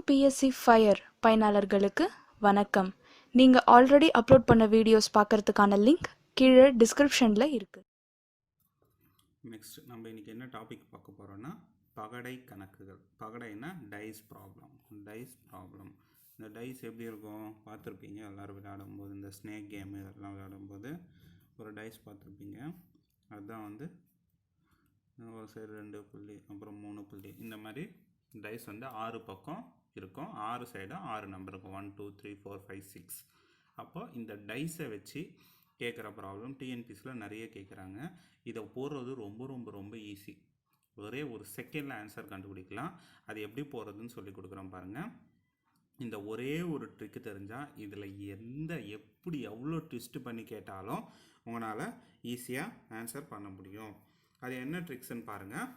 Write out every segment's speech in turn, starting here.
TNPSC fire பயனாளர்களுக்கு வணக்கம். நீங்கள் ஆல்ரெடி அப்லோட் பண்ண வீடியோஸ் பார்க்கறதுக்கான லிங்க் கீழே டிஸ்கிரிப்ஷனில் இருக்குது. நெக்ஸ்ட் நம்ம இன்றைக்கி என்ன டாபிக் பார்க்க போகிறோன்னா பகடை கணக்குகள். பகடைன்னா டைஸ் ப்ராப்ளம். இந்த டைஸ் எப்படி இருக்கும் பார்த்துருப்பீங்க எல்லோரும் விளையாடும்போது, இந்த ஸ்னேக் கேமு இதெல்லாம் விளையாடும்போது ஒரு டைஸ் பார்த்துருப்பீங்க. அதுதான் ஒரு சைடு 2 புள்ளி அப்புறம் 3 புள்ளி, இந்த மாதிரி டைஸ் 6 பக்கம் இருக்கும், 6 சைடும் 6 நம்பர் இருக்கும், 1 2 3 4 5 6. அப்போது இந்த டைஸை வச்சு கேட்குற ப்ராப்ளம் டிஎன்பிஎஸ்சியில் நிறைய கேட்குறாங்க. இதை போடுறது ரொம்ப ரொம்ப ரொம்ப ஈஸி. ஒரே ஒரு செகண்டில் ஆன்சர் கண்டுபிடிக்கலாம். அது எப்படி போடுறதுன்னு சொல்லி கொடுக்குறோம் பாருங்கள். இந்த ஒரே ஒரு ட்ரிக்கு தெரிஞ்சால் இதில் எப்படி எவ்வளோ ட்விஸ்ட் பண்ணி கேட்டாலும் உங்களால் ஈஸியாக ஆன்சர் பண்ண முடியும். அது என்ன ட்ரிக்ஸ்ன்னு பாருங்கள்.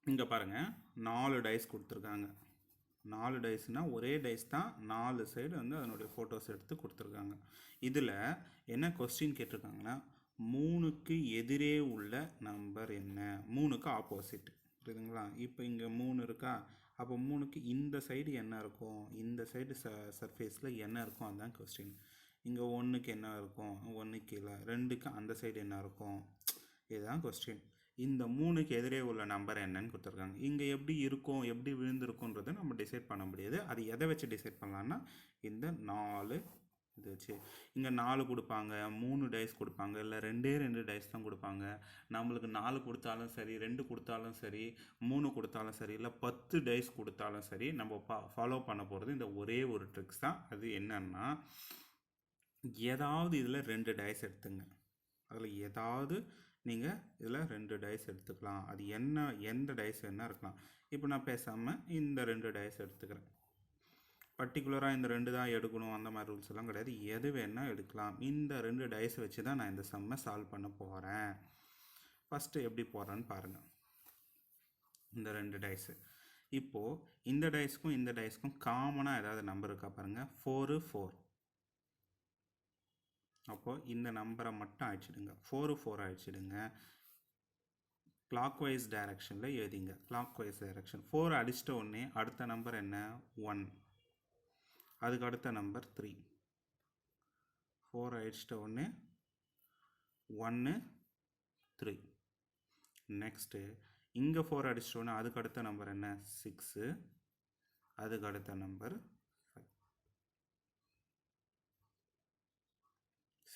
இங்கே பாருங்கள், 4 டைஸ் கொடுத்துருக்காங்க. 4 டைஸ்னால் ஒரே டைஸ் தான், 4 சைடு அதனுடைய ஃபோட்டோஸ் எடுத்து கொடுத்துருக்காங்க. இதில் என்ன கொஸ்டின் கேட்டிருக்காங்கன்னா 3க்கு எதிரே உள்ள நம்பர் என்ன, 3க்கு ஆப்போசிட், புரியுதுங்களா? இப்போ இங்கே 3 இருக்கா, அப்போ 3க்கு இந்த சைடு என்ன இருக்கும், இந்த சைடு சர்ஃபேஸில் என்ன இருக்கும், அதுதான் கொஸ்டின். இங்கே 1க்கு என்ன இருக்கும், 1 கீழே, 2க்கு அந்த சைடு என்ன இருக்கும், இதுதான் கொஸ்டின். இந்த 3க்கு எதிரே உள்ள நம்பர் என்னன்னு கொடுத்துருக்காங்க. இங்கே எப்படி இருக்கும், எப்படி விழுந்திருக்குன்றதை நம்ம டிசைட் பண்ண முடியாது. அது எதை வச்சு டிசைட் பண்ணலான்னா இந்த 4 இது வச்சு. இங்கே 4 கொடுப்பாங்க, 3 டைஸ் கொடுப்பாங்க, இல்லை 2 டைஸ் தான் கொடுப்பாங்க. நம்மளுக்கு 4 கொடுத்தாலும் சரி, 2 கொடுத்தாலும் சரி, 3 கொடுத்தாலும் சரி, இல்லை 10 டைஸ் கொடுத்தாலும் சரி, நம்ம ஃபாலோ பண்ண போகிறது இந்த ஒரே ஒரு ட்ரிக்ஸ் தான். அது என்னன்னா, ஏதாவது இதில் 2 டைஸ் எடுத்துங்க. அதில் ஏதாவது நீங்கள் இதில் 2 டைஸ் எடுத்துக்கலாம். அது எந்த டைஸ் என்ன இருக்கலாம். இப்போ நான் பேசாமல் இந்த 2 டைஸ் எடுத்துக்கிறேன். பர்டிகுலராக இந்த 2 தான் எடுக்கணும் அந்த மாதிரி ரூல்ஸ் எல்லாம் கிடையாது. எது வேணால் எடுக்கலாம். இந்த 2 டைஸ் வச்சு தான் நான் இந்த சம்மை சால்வ் பண்ண போகிறேன். ஃபஸ்ட்டு எப்படி போடுறேன்னு பாருங்கள். இந்த 2 டைஸு. இப்போது இந்த டைஸ்க்கும் இந்த டைஸ்க்கும் காமனாக ஏதாவது நம்பர் இருக்கா பாருங்கள். 4 4. அப்போது இந்த நம்பரை மட்டும் அழிச்சிடுங்க. 4 4 அழிச்சிடுங்க. கிளாக்வைஸ் டைரக்ஷனில் எழுதிங்க. கிளாக்வைஸ் டைரக்ஷன் 4 அடிச்சிட்ட உடனே அடுத்த நம்பர் என்ன, 1. அதுக்கு அடுத்த நம்பர் 3. 4 அடிச்சிட்ட உடனே 1 3. நெக்ஸ்ட்டு இங்கே 4 அடிச்சிட்ட உடனே அதுக்கு அடுத்த நம்பர் என்ன, 6. அதுக்கு அடுத்த நம்பர்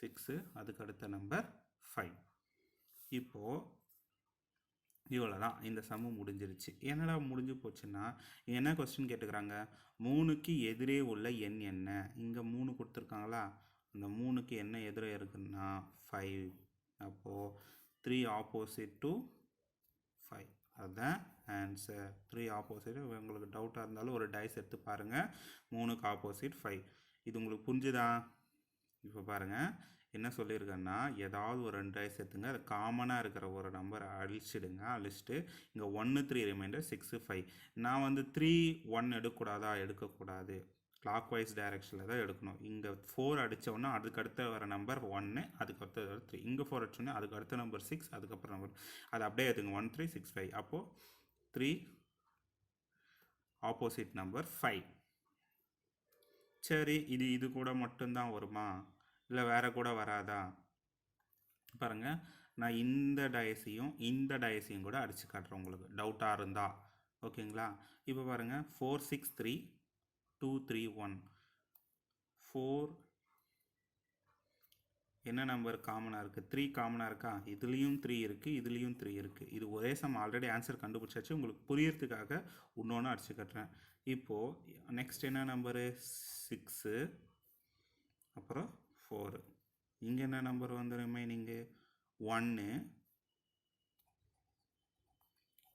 6. அதுக்கு அடுத்த நம்பர் 5. இப்போது இவ்வளோ தான், இந்த சம்மு முடிஞ்சிருச்சு. என்னடா முடிஞ்சு போச்சுன்னா, என்ன கொஸ்டின் கேட்டுக்கிறாங்க, 3க்கு எதிரே உள்ள எண் என்ன. இங்கே 3 கொடுத்துருக்காங்களா, அந்த 3க்கு என்ன எதிரே இருக்குன்னா 5. அப்போது 3 ஆப்போசிட் டு 5, அதுதான் ஆன்சர். 3 ஆப்போசிட். உங்களுக்கு டவுட்டாக இருந்தாலும் ஒரு டைஸ் எடுத்து பாருங்கள். 3க்கு ஆப்போசிட் 5. இது உங்களுக்கு புரிஞ்சுதா? இப்போ பாருங்கள் என்ன சொல்லியிருக்கேன்னா, ஏதாவது ஒரு 2 டைஸ் எடுத்துங்க. அது காமனாக இருக்கிற ஒரு நம்பரை அழிச்சிடுங்க. அழிச்சிட்டு இங்கே 1 3 ரிமைண்டர் 6 5. நான் 3 1 எடுக்கக்கூடாது. கிளாக் வைஸ் டைரக்ஷனில் தான் எடுக்கணும். இங்கே 4 அடித்தோன்னா அதுக்கு அடுத்த வர நம்பர் 1, அதுக்கு அடுத்த 3. இங்கே 4 அடிச்சோன்னா அதுக்கு அடுத்த நம்பர் 6, அதுக்கப்புறம் நம்பர் அது அப்படியே எடுத்துங்க. 1 3 6 5. அப்போது 3 ஆப்போசிட் நம்பர் 5. சரி, இது கூட மட்டும்தான் வருமா, இல்லை வேறு கூட வராதா? பாருங்கள், நான் இந்த டைஸையும் கூட அடித்து காட்டுறேன் உங்களுக்கு டவுட்டாக இருந்தால். ஓகேங்களா? இப்போ பாருங்கள், 4 6 3 2 3 1. 4 என்ன நம்பர் காமனாக இருக்குது, 3 காமனாக இருக்கா. இதுலேயும் 3 இருக்குது, இதுலேயும் 3 இருக்குது. இது ஒரே சம். ஆல்ரெடி ஆன்சர் கண்டுபிடிச்சாச்சு. உங்களுக்கு புரியறதுக்காக இன்னொன்று அடித்து காட்டுறேன். இப்போது நெக்ஸ்ட் என்ன நம்பரு, 6, அப்புறம் 4. இங்கே என்ன நம்பர் ரிமைனிங்கு, 1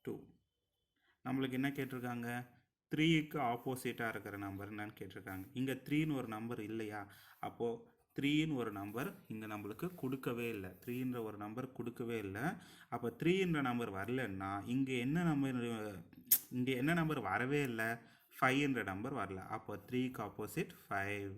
2. நம்மளுக்கு என்ன கேட்டிருக்காங்க, 3க்கு ஆப்போசிட்டாக இருக்கிற நம்பர் என்னன்னு கேட்டிருக்காங்க. இங்கே 3ன்னு ஒரு நம்பர் இல்லையா, அப்போது 3ன்னு ஒரு நம்பர் இங்கே நம்மளுக்கு கொடுக்கவே இல்லை. 3ன்ற ஒரு நம்பர் கொடுக்கவே இல்லை. அப்போ 3ன்ற நம்பர் வரலன்னா இங்கே என்ன நம்பர் வரவே இல்லை, 5ன்ற நம்பர் வரல. அப்போ 3க்கு ஆப்போசிட் 5.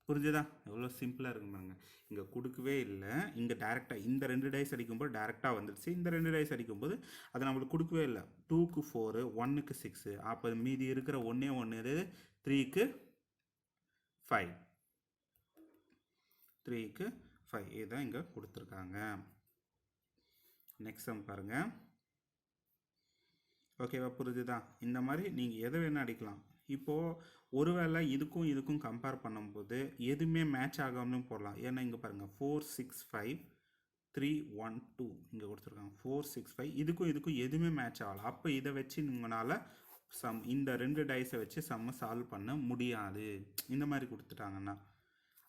புரிஞ்சுதா? எவ்வளோ சிம்பிளாக இருக்கு பாருங்க. இங்கே கொடுக்கவே இல்லை, இங்கே டேரெக்டாக இந்த 2 டைஸ் அடிக்கும்போது டேரெக்டாக வந்துடுச்சு. இந்த 2 டைஸ் அடிக்கும்போது அது நம்மளுக்கு கொடுக்கவே இல்லை. 2க்கு 4, 1க்கு 6. அப்போ மீதி இருக்கிற ஒன்றே ஒன்று இது 3க்கு 5. 3க்கு 5 இதுதான் இங்கே கொடுத்துருக்காங்க. நெக்ஸ்ட் சம் பாருங்கள். ஓகேவா? புரிஞ்சுதா? இந்த மாதிரி நீங்கள் எதை வேணால் அடிக்கலாம். இப்போது ஒருவேளை இதுக்கும் இதுக்கும் கம்பேர் பண்ணும்போது எதுவுமே மேட்ச் ஆகாமலும் போடலாம். ஏன்னா இங்கே பாருங்கள் 4 6 5 3 1 2 இங்கே கொடுத்துருக்காங்க. 4 6 5 இதுக்கும் இதுக்கும் எதுவுமே மேட்ச் ஆகலாம். அப்போ இதை வச்சு உங்களால் இந்த 2 டைஸை வச்சு சம்மை சால்வ் பண்ண முடியாது, இந்த மாதிரி கொடுத்துட்டாங்கன்னா.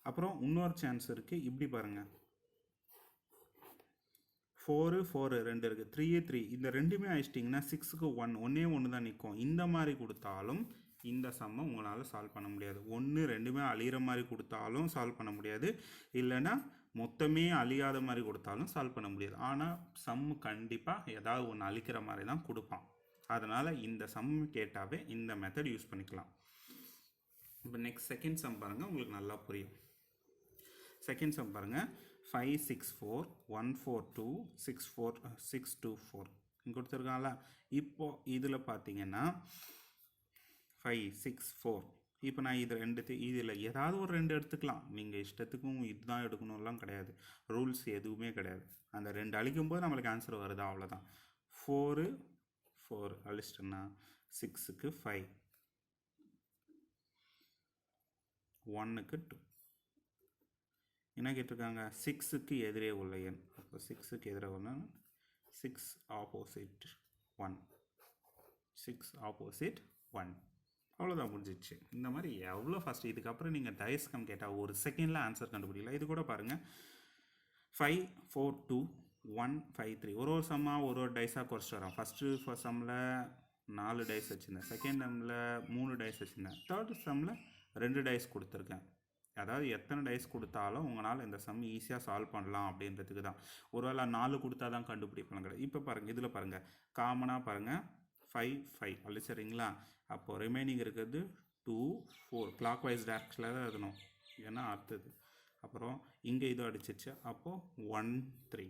அப்புறம் இன்னொரு சான்ஸ் இருக்குது. இப்படி பாருங்கள், 4 4 2 இருக்குது, 3 3 இந்த ரெண்டுமே அடிச்சிட்டிங்கன்னா 6க்கு 1 ஒன்றே ஒன்று தான் நிற்கும். இந்த மாதிரி கொடுத்தாலும் இந்த சம்மை உங்களால் சால்வ் பண்ண முடியாது. ஒன்று ரெண்டுமே அழியிற மாதிரி கொடுத்தாலும் சால்வ் பண்ண முடியாது, இல்லைன்னா மொத்தமே அழியாத மாதிரி கொடுத்தாலும் சால்வ் பண்ண முடியாது. ஆனால் சம்மு கண்டிப்பாக ஏதாவது ஒன்று அழிக்கிற மாதிரி தான் கொடுப்பான். அதனால் இந்த சம் கேட்டாவே இந்த மெத்தட் யூஸ் பண்ணிக்கலாம். இப்போ நெக்ஸ்ட் செகண்ட் சம் பாருங்கள், உங்களுக்கு நல்லா புரியும். செகண்ட் சம் பாருங்கள். 5 6 4 1 4 2 6 4 6 2 4 இங்கே கொடுத்துருக்காங்களா. இப்போது இதில் பார்த்தீங்கன்னா 5 6 4. இப்போ நான் இது இதில் ஏதாவது ஒரு 2 எடுத்துக்கலாம். நீங்கள் இஷ்டத்துக்கும் இதுதான் எடுக்கணும்லாம் கிடையாது, ரூல்ஸ் எதுவுமே கிடையாது. அந்த 2 அழிக்கும்போது நம்மளுக்கு ஆன்சர் வருதா, அவ்வளோதான். 4 4 அழிச்சிட்டோன்னா 6க்கு 5, 1க்கு 2. என்ன கேட்டிருக்காங்க? 6க்கு எதிரே உள்ள எண். அப்போ 6க்கு எதிராக உள்ள 6 ஆப்போசிட் 1, 6 ஆப்போசிட் 1. அவ்வளோதான், முடிஞ்சிச்சு. இந்த மாதிரி எவ்வளோ ஃபஸ்ட்டு. இதுக்கப்புறம் நீங்கள் டைஸ்கம் கேட்டால் ஒரு செகண்டில் ஆன்சர் கண்டுபிடிக்கலாம். இது கூட பாருங்கள், 5 4 2 1 5 3. ஒரு சம்மாக ஒரு டைஸாக குறைச்சிட்டு வரோம். ஃபஸ்ட்டு சம்மில் 4 டைஸ் வச்சுருந்தேன், செகண்ட் சம்மில் 3 டைஸ் வச்சுருந்தேன், தேர்ட் சம்மில் 2 டைஸ் கொடுத்துருக்கேன். அதாவது எத்தனை டைஸ் கொடுத்தாலும் உங்களால் இந்த சம் ஈஸியாக சால்வ் பண்ணலாம் அப்படின்றதுக்கு தான். ஒருவேளை 4 கொடுத்தா தான் கண்டுபிடிப்பாங்க கிடையாது. இப்போ பாருங்கள், இதில் பாருங்கள், காமனாக பாருங்கள் 5 5 அழிச்சிட்றீங்களா. அப்போது ரிமைனிங் இருக்கிறது 2 4. கிளாக் வைஸ் டேரக்ஷனில் தான் எழுதணும், ஏன்னா அடுத்தது. அப்புறம் இங்கே இது அடிச்சிச்சு, அப்போது 1 3.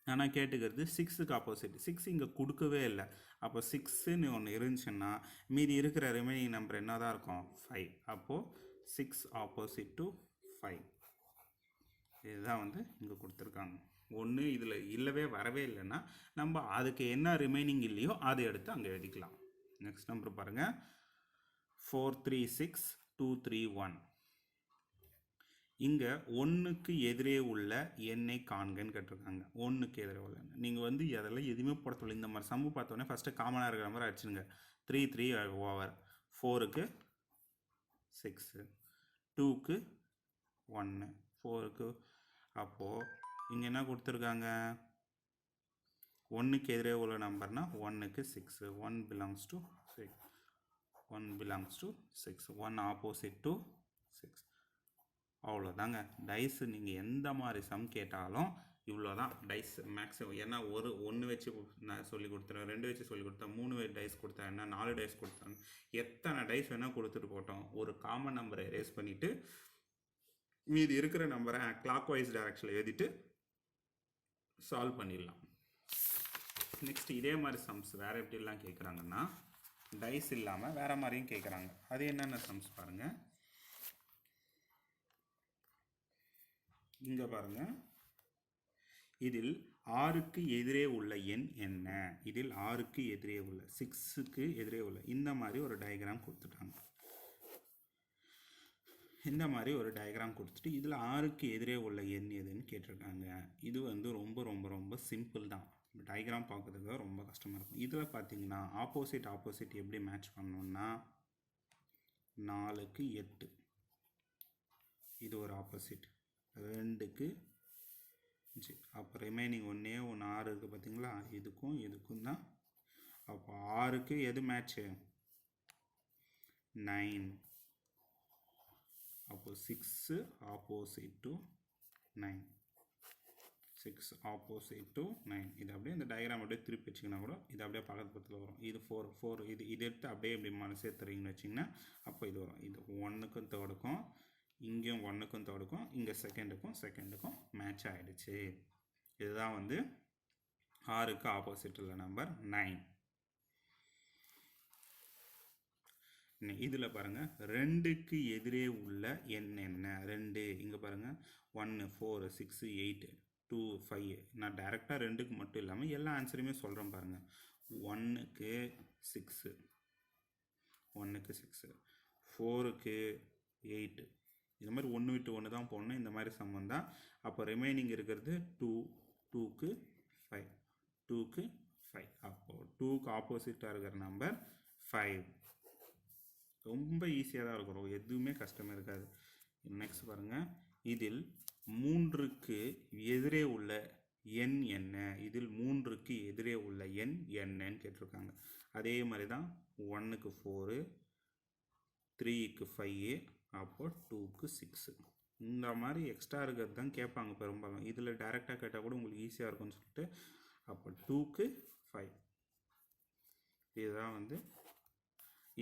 ஆனால் கேட்டுக்கிறது 6க்கு ஆப்போசிட். 6 இங்கே கொடுக்கவே இல்லை. அப்போ 6ன்னு ஒன்று இருந்துச்சுன்னா மீதி இருக்கிற ரிமைனிங் நம்பர் என்ன தான் இருக்கும்? 5. அப்போது 6 ஆப்போசிட் டு 5. இதுதான் வந்து இங்கே கொடுத்துருக்காங்க. ஒன்று இதில் இல்லவே வரவே இல்லைன்னா நம்ம அதுக்கு என்ன ரிமைனிங் இல்லையோ அதை எடுத்து அங்கே எழுதிக்கலாம். நெக்ஸ்ட் நம்பர் பாருங்கள், 4 3 6 2 3 1. இங்கே 1க்கு எதிரே உள்ள எண்ணை காண்கன்னு கேட்டிருக்காங்க. 1க்கு எதிரே உள்ள நீங்கள் வந்து அதெல்லாம் எதுவுமே போட சொல்லி இந்த மாதிரி சம்மு பார்த்தோன்னே ஃபஸ்ட்டு காமனாக இருக்கிற மாதிரி அடிச்சுங்க. 3 3 ஓவர். 4க்கு 6, 2க்கு 1, 4க்கு. அப்போது இங்கே என்ன கொடுத்துருக்காங்க? 1க்கு எதிரே உள்ள நம்பர்னால் 1க்கு 6. 1 belongs to 6. 1 belongs to 6. 1 opposite to 6. அவ்வளோதாங்க. டைஸு நீங்கள் எந்த மாதிரி சம் கேட்டாலும் இவ்வளோ தான் டைஸ் மேக்ஸிமம். ஏன்னா ஒன்று வச்சு நான் சொல்லி கொடுத்துறேன், 2 வச்சு சொல்லி கொடுத்தேன், 3 டைஸ் கொடுத்தேன், என்ன 4 டைஸ் கொடுத்தாங்க. எத்தனை டைஸ் வேணால் கொடுத்துட்டு போட்டோம், ஒரு காமன் நம்பரை எரேஸ் பண்ணிவிட்டு மீதி இருக்கிற நம்பரை கிளாக் வைஸ் டைரக்ஷனில் எழுதிட்டு சால்வ் பண்ணிடலாம். நெக்ஸ்ட் இதே மாதிரி சம்ஸ் வேறு எப்படிலாம் கேட்குறாங்கன்னா, டைஸ் இல்லாமல் வேறு மாதிரியும் கேட்குறாங்க. அது என்னென்ன சம்ஸ் பாருங்கள். இங்கே பாருங்கள், இதில் 6க்கு எதிரே உள்ள எண் என்ன? இதில் 6க்கு எதிரே உள்ள 6க்கு எதிரே உள்ள இந்த மாதிரி ஒரு டயக்ராம் கொடுத்துட்டாங்க. இந்த மாதிரி ஒரு டயக்ராம் கொடுத்துட்டு இதில் 6க்கு எதிரே உள்ள எண் எதுன்னு கேட்டிருக்காங்க. இது வந்து ரொம்ப ரொம்ப ரொம்ப சிம்பிள் தான். டயக்ராம் பார்க்குறதுக்கு ரொம்ப கஷ்டமாக இருக்கும். இதில் பார்த்தீங்கன்னா ஆப்போசிட் எப்படி மேட்ச் பண்ணணும்னா 4க்கு 8 இது ஒரு ஆப்போசிட், 2க்கு 5. அப்போ ரிமைனிங் ஒன்று 6 இருக்குது பார்த்தீங்களா, இதுக்கும் தான். அப்போ 6க்கு எது மேட்ச்சு? 9. அப்போ 6 ஆப்போசிட் டு 9. 6 opposite to 9. இது அப்படியே இந்த டயக்ராம் அப்படியே திருப்பி வச்சிங்கன்னா கூட இது அப்படியே பக்கத்து பக்கத்தில் வரும். இது 4 இது எடுத்து அப்படியே இப்படி சேர்த்துறீங்கன்னு வச்சிங்கன்னா அப்போ இது வரும். இது 1க்கும் 3க்கும் இங்கேயும் 1க்கும் 3க்கும் இங்கே செகண்டுக்கும் மேட்ச் ஆகிடுச்சு. இதுதான் வந்து 6க்கு ஆப்போசிட் உள்ள நம்பர் 9. இதில் பாருங்கள் 2க்கு எதிரே உள்ள எண் என்ன? 2 இங்கே பாருங்கள் 1 4 6 8 2 5. நான் டைரெக்டாக 2க்கு மட்டும் இல்லாமல் எல்லா ஆன்சருமே சொல்கிறேன் பாருங்கள். 1க்கு 6 4க்கு 8. இந்த மாதிரி 1 விட்டு 1 தான் போடணும். இந்த மாதிரி சம்மந்தம் தான். அப்போ ரிமைனிங் இருக்கிறது 2க்கு 5 2க்கு 5. அப்போது 2க்கு ஆப்போசிட்டாக இருக்கிற நம்பர் 5. ரொம்ப ஈஸியாக தான் இருக்கும், எதுவுமே கஷ்டமே இருக்காது. நெக்ஸ்ட் பாருங்கள், இதில் 3க்கு எதிரே உள்ள எண் என்ன? இதில் 3க்கு எதிரே உள்ள எண் என்னன்னு கேட்டிருக்காங்க. அதே மாதிரி தான் 1க்கு 4 3க்கு 5 அப்போ 2க்கு 6. இந்த மாதிரி எக்ஸ்ட்ரா இருக்கிறது தான் கேட்பாங்க பெரும்பாலும். இதில் டைரெக்டாக கேட்டால் கூட உங்களுக்கு ஈஸியாக இருக்கும்னு சொல்லிட்டு அப்போ 2க்கு 5. இதுதான் வந்து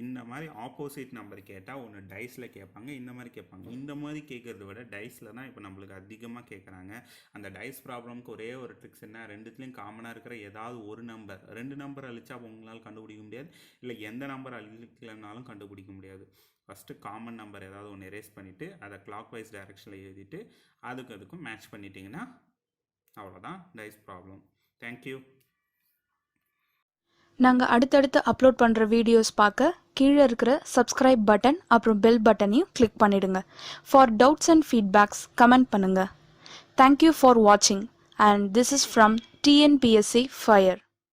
இந்த மாதிரி ஆப்போசிட் நம்பர் கேட்டால் ஒன்று டைஸில் கேட்பாங்க, இந்த மாதிரி கேட்பாங்க. இந்த மாதிரி கேட்குறத விட டைஸில் தான் இப்போ நம்மளுக்கு அதிகமாக கேட்குறாங்க. அந்த டைஸ் ப்ராப்ளம்க்கு ஒரே ஒரு ட்ரிக்ஸ் என்ன, ரெண்டுத்துலேயும் காமனாக இருக்கிற ஏதாவது ஒரு நம்பர், 2 நம்பர் அழிச்சா உங்களால் கண்டுபிடிக்க முடியாது, இல்லை எந்த நம்பர் அழிக்கலைனாலும் கண்டுபிடிக்க முடியாது. ஃபஸ்ட்டு காமன் நம்பர் ஏதாவது ஒன்று எரேஸ் பண்ணிவிட்டு அதை கிளாக் வைஸ் டைரெக்ஷனில் எழுதிட்டு அதுக்கும் மேட்ச் பண்ணிட்டீங்கன்னா அவ்வளோதான் டைஸ் ப்ராப்ளம். தேங்க்யூ. நாங்கள் அடுத்தடுத்து அப்லோட் பண்ணுற வீடியோஸ் பார்க்க கீழே இருக்கிற சப்ஸ்கிரைப் பட்டன் அப்புறம் பெல் பட்டனையும் கிளிக் பண்ணிடுங்க. For doubts and feedbacks comment பண்ணுங்கள். தேங்க்யூ ஃபார் வாட்சிங் and this is from TNPSC Fire.